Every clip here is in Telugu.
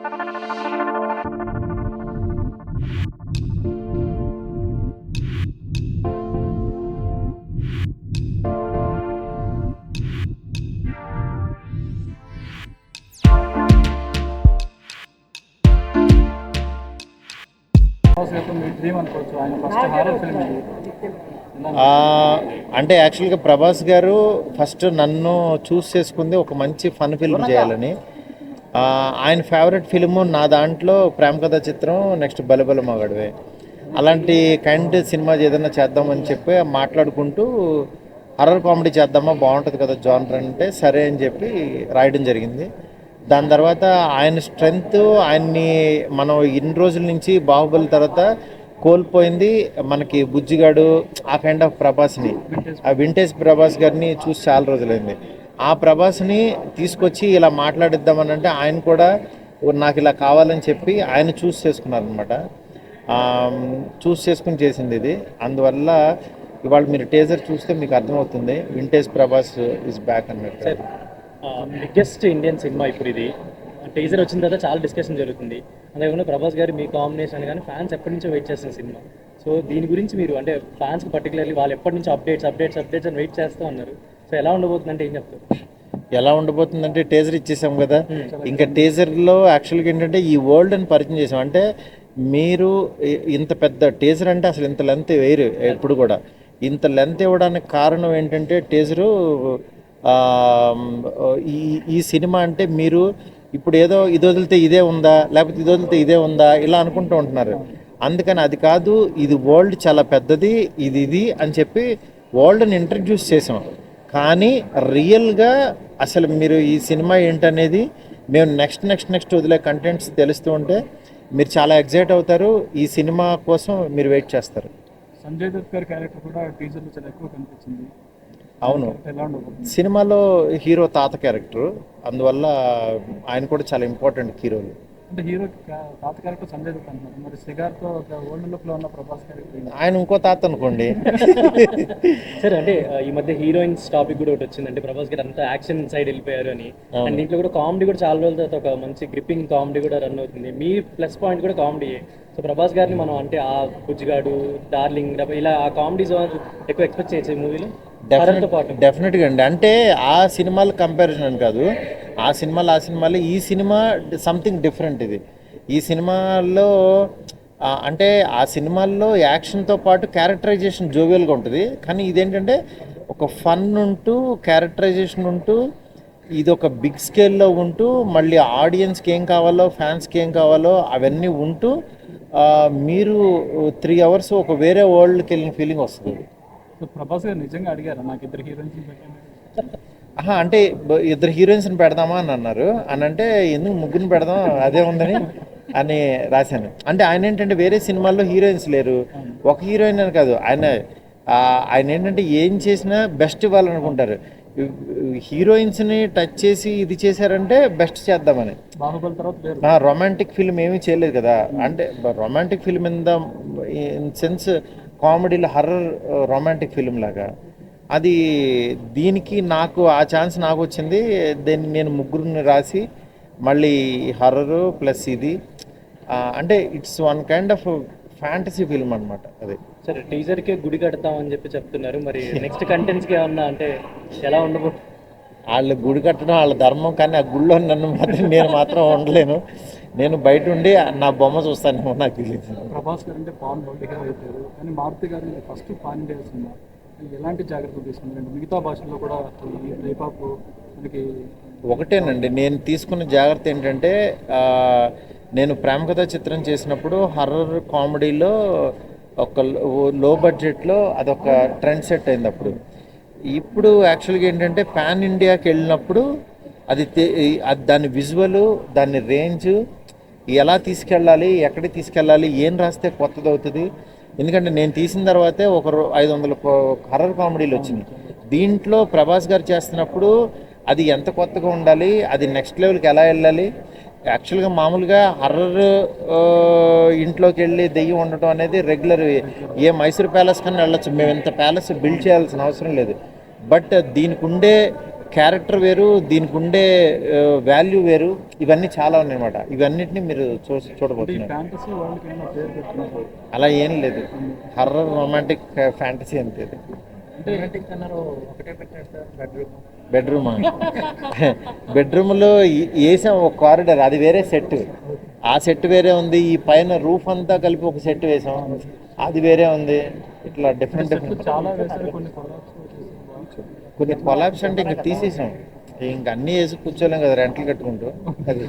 అంటే యాక్చువల్గా ప్రభాస్ గారు ఫస్ట్ నన్ను చూస్ చేసుకుంది ఒక మంచి ఫన్ ఫిల్మ్ చేయాలని. ఆయన ఫేవరెట్ ఫిల్ము నా దాంట్లో ప్రేమ కథా చిత్రం, నెక్స్ట్ బలబల మగాడివే. అలాంటి కైండ్ సినిమా ఏదైనా చేద్దామని చెప్పి మాట్లాడుకుంటూ హర్రర్ కామెడీ చేద్దామా బాగుంటుంది కదా జానర్ అంటే సరే అని చెప్పి రాయడం జరిగింది. దాని తర్వాత ఆయన స్ట్రెంగ్త్ ఆయన్ని మనం ఇన్ని రోజుల నుంచి బాహుబలి తర్వాత కోల్పోయింది మనకి బుజ్జిగాడు, ఆ కైండ్ ఆఫ్ ప్రభాస్ని, ఆ వింటేజ్ ప్రభాస్ గారిని చూసి చాలా రోజులైంది. ఆ ప్రభాస్ని తీసుకొచ్చి ఇలా మాట్లాడిద్దామని అంటే ఆయన కూడా నాకు ఇలా కావాలని చెప్పి ఆయన చూస్ చేసుకున్నారనమాట. చూస్ చేసుకుని చేసింది ఇది. అందువల్ల ఇవాళ మీరు టేజర్ చూస్తే మీకు అర్థమవుతుంది వింటేజ్ ప్రభాస్ ఇస్ బ్యాక్ అన్నట్టు. బిగ్గెస్ట్ ఇండియన్ సినిమా ఇప్పుడు ఇది. టీజర్ వచ్చిన తర్వాత చాలా డిస్కషన్ జరుగుతుంది. అంతేకాకుండా ప్రభాస్ గారు మీ కాంబినేషన్ కానీ ఫ్యాన్స్ ఎప్పటి నుంచో వెయిట్ చేస్తున్న సినిమా. సో దీని గురించి మీరు అంటే ఫ్యాన్స్కి పర్టికులర్లీ వాళ్ళు ఎప్పటి నుంచి అప్డేట్స్ అని వెయిట్ చేస్తూ ఉన్నారు. సో ఎలా ఉండబోతుందంటే ఏం చెప్తారు? ఎలా ఉండబోతుందంటే టీజర్ ఇచ్చేసాం కదా, ఇంకా టీజర్లో యాక్చువల్గా ఏంటంటే ఈ వరల్డ్ అని పరిచయం చేసాం. అంటే మీరు ఇంత పెద్ద టీజర్ అంటే అసలు ఇంత లెంత్ వేయరు ఎప్పుడు కూడా. ఇంత లెంత్ ఇవ్వడానికి కారణం ఏంటంటే టీజరు ఈ సినిమా అంటే మీరు ఇప్పుడు ఏదో ఇది వదిలితే ఇదే ఉందా, లేకపోతే ఇది వదిలితే ఇదే ఉందా ఇలా అనుకుంటూ ఉంటున్నారు. అందుకని అది కాదు, ఇది వరల్డ్ చాలా పెద్దది, ఇది అని చెప్పి వరల్డ్ని ఇంట్రడ్యూస్ చేసాం. కానీ రియల్గా అసలు మీరు ఈ సినిమా ఏంటనేది మేము నెక్స్ట్ వదిలే కంటెంట్స్ తెలుస్తూ ఉంటే మీరు చాలా ఎగ్జైట్ అవుతారు. ఈ సినిమా కోసం మీరు వెయిట్ చేస్తారు. సంజయ్ దత్ గారి క్యారెక్టర్ కూడా టీజర్లో చాలా ఎక్కువ కనిపించింది. అవును, సినిమాలో హీరో తాత క్యారెక్టర్, అందువల్ల ఆయన కూడా చాలా ఇంపార్టెంట్ హీరోలు. అంటే హీరో తాత క్యారెక్టర్ సంజయ్ దత్ అంటున్నారు, మరి సిగార్తో ఓల్డ్ లుక్లో ఉన్న ప్రభాస్ క్యారెక్టర్ ఆయన ఇంకో తాత అనుకోండి. సరే, అంటే ఈ మధ్య హీరోయిన్స్ టాపిక్ కూడా ఒకటి వచ్చింది. అంటే ప్రభాస్ గారు అంతా యాక్షన్ సైడ్ వెళ్ళిపోయారు అని. అండ్ దీంట్లో కూడా కామెడీ కూడా చాలా రోజుల తర్వాత ఒక మంచి గ్రిప్పింగ్ కామెడీ కూడా రన్ అవుతుంది. మీ ప్లస్ పాయింట్ కూడా కామెడీ. సో ప్రభాస్ గారిని మనం అంటే ఆ బుజ్జిగాడు, డార్లింగ్ ఇలా ఆ కామెడీ జోన్ ఎక్కువ ఎక్స్పెక్ట్ చేయొచ్చు ఈ మూవీలో. డెఫినెట్గా అండి. అంటే ఆ సినిమాల కంపారిజన్ అని కాదు, ఆ సినిమాలు ఈ సినిమా సంథింగ్ డిఫరెంట్. ఇది ఈ సినిమాల్లో అంటే ఆ సినిమాల్లో యాక్షన్తో పాటు క్యారెక్టరైజేషన్ జోవియల్గా ఉంటుంది. కానీ ఇదేంటంటే ఒక ఫన్ ఉంటూ క్యారెక్టరైజేషన్ ఉంటూ ఇది ఒక బిగ్ స్కేల్లో ఉంటూ మళ్ళీ ఆడియన్స్కి ఏం కావాలో ఫ్యాన్స్కి ఏం కావాలో అవన్నీ ఉంటూ మీరు 3 hours ఒక వేరే వరల్డ్కి వెళ్ళిన ఫీలింగ్ వస్తుంది. ప్రభాస్ గారు నిజంగా అడిగారు నాకు ఇద్దరు హీరోయిన్స్ అంటే ఇద్దరు హీరోయిన్స్ని పెడదామా అని అన్నారు. అని అంటే ఎందుకు ముగ్గురిని పెడదాం అదే ఉందని అని రాశాను. అంటే ఆయన ఏంటంటే వేరే సినిమాల్లో హీరోయిన్స్ లేరు, ఒక హీరోయిన్ అని కాదు, ఆయన ఏంటంటే ఏం చేసినా బెస్ట్ ఇవ్వాలనుకుంటారు. హీరోయిన్స్ని టచ్ చేసి ఇది చేశారంటే బెస్ట్ చేద్దామని. బాహుబలి తర్వాత రొమాంటిక్ ఫిల్మ్ ఏమీ చేయలేదు కదా. అంటే రొమాంటిక్ ఫిల్మ్ ఇన్ సెన్స్ కామెడీలో హర్రర్ రొమాంటిక్ ఫిల్మ్ లాగా అది. దీనికి నాకు ఆ ఛాన్స్ నాకు వచ్చింది. దీన్ని నేను ముగ్గురిని రాసి మళ్ళీ హర్రరు ప్లస్ ఇది అంటే it's one kind of fantasy film అనమాట. అది సరే, టీజర్కే గుడి కడతామని చెప్పి చెప్తున్నారు. మరి నెక్స్ట్ కంటెంట్స్కి ఏమన్నా అంటే ఎలా ఉండబోతుంది? వాళ్ళు గుడి కట్టడం వాళ్ళ ధర్మం, కానీ ఆ గుడిలో నేను మాత్రం ఉండలేను. నేను బయట ఉండి నా బొమ్మ చూస్తాను. నాకు తెలియదు. ప్రభాస్ గారు అంటే పాన్ బౌల్గా అవుతారు, కానీ మారుతి గారు ఫస్ట్ పాన్ ఇండియా సినిమా ఎలాంటి జాగ్రత్తలు తీసుకున్నారు? మిగతా భాషల్లో కూడా ఈ టైప్ ఆఫ్ మనకి ఒకటేనండి. నేను తీసుకున్న జాగ్రత్త ఏంటంటే నేను ప్రేమ కథా చిత్రం చేసినప్పుడు హర్రర్ కామెడీలో ఒక లో బడ్జెట్లో అదొక ట్రెండ్ సెట్ అయింది అప్పుడు. ఇప్పుడు యాక్చువల్గా ఏంటంటే పాన్ ఇండియాకి వెళ్ళినప్పుడు అది దాని విజువల్, దాని రేంజ్, ఎలా తీసుకెళ్ళాలి, ఎక్కడికి తీసుకెళ్ళాలి, ఏం రాస్తే కొత్తది అవుతుంది. ఎందుకంటే నేను తీసిన తర్వాతే 500 హర్రర్ కామెడీలు వచ్చినాయి. దీంట్లో ప్రభాస్ గారు చేస్తున్నప్పుడు అది ఎంత కొత్తగా ఉండాలి, అది నెక్స్ట్ లెవెల్కి ఎలా వెళ్ళాలి. యాక్చువల్గా మామూలుగా హర్రర్ ఇంట్లోకి వెళ్ళి దెయ్యం ఉండటం అనేది రెగ్యులర్. ఏ మైసూర్ ప్యాలెస్ కన్నా వెళ్ళచ్చు, మేము ఇంత ప్యాలెస్ బిల్డ్ చేయాల్సిన అవసరం లేదు. బట్ దీనికి ఉండే క్యారెక్టర్ వేరు, దీనికి ఉండే వాల్యూ వేరు, ఇవన్నీ చాలా ఉన్నాయన్నమాట. ఇవన్నిటిని మీరు ఈ చూడబోతున్నారు. ఫ్యాంటసీ వరల్డ్కి ఏమైనా పేరు పెట్టుకున్నారు అలా ఏం లేదు, హర్రర్ రొమాంటిక్ ఫ్యాంటసీ అంతే. బెడ్రూమా? బెడ్రూమ్లో వేసాం ఒక కారిడార్, అది వేరే సెట్, ఆ సెట్ వేరే ఉంది. ఈ పైన రూఫ్ అంతా కలిపి ఒక సెట్ వేసాం, అది వేరే ఉంది. ఇట్లా డిఫరెంట్ చాలా వేసారు, కొన్ని కొలాబ్స్ అంటే ఇంకా తీసేసాం, ఇంక అన్నీ వేసి కూర్చోలేం కదా రెంట్లు కట్టుకుంటూ. అది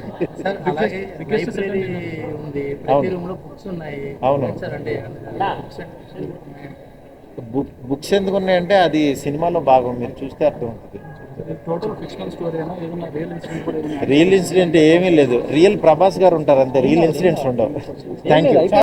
అవును. బుక్స్ ఎందుకు ఉన్నాయంటే అది సినిమాలో భాగం, మీరు చూస్తే అర్థం అవుతుంది. టోటల్ ఫిక్షనల్ స్టోరీ అయినా ఏదైనా రియల్ ఇన్సిడెంట్ కూడా ఏదైనా రియల్ ఇన్సిడెంట్ ఏమీ లేదు, రియల్ ప్రభాస్ గారు ఉంటారు అంతే, రియల్ ఇన్సిడెంట్స్ ఉండవు. Thank you.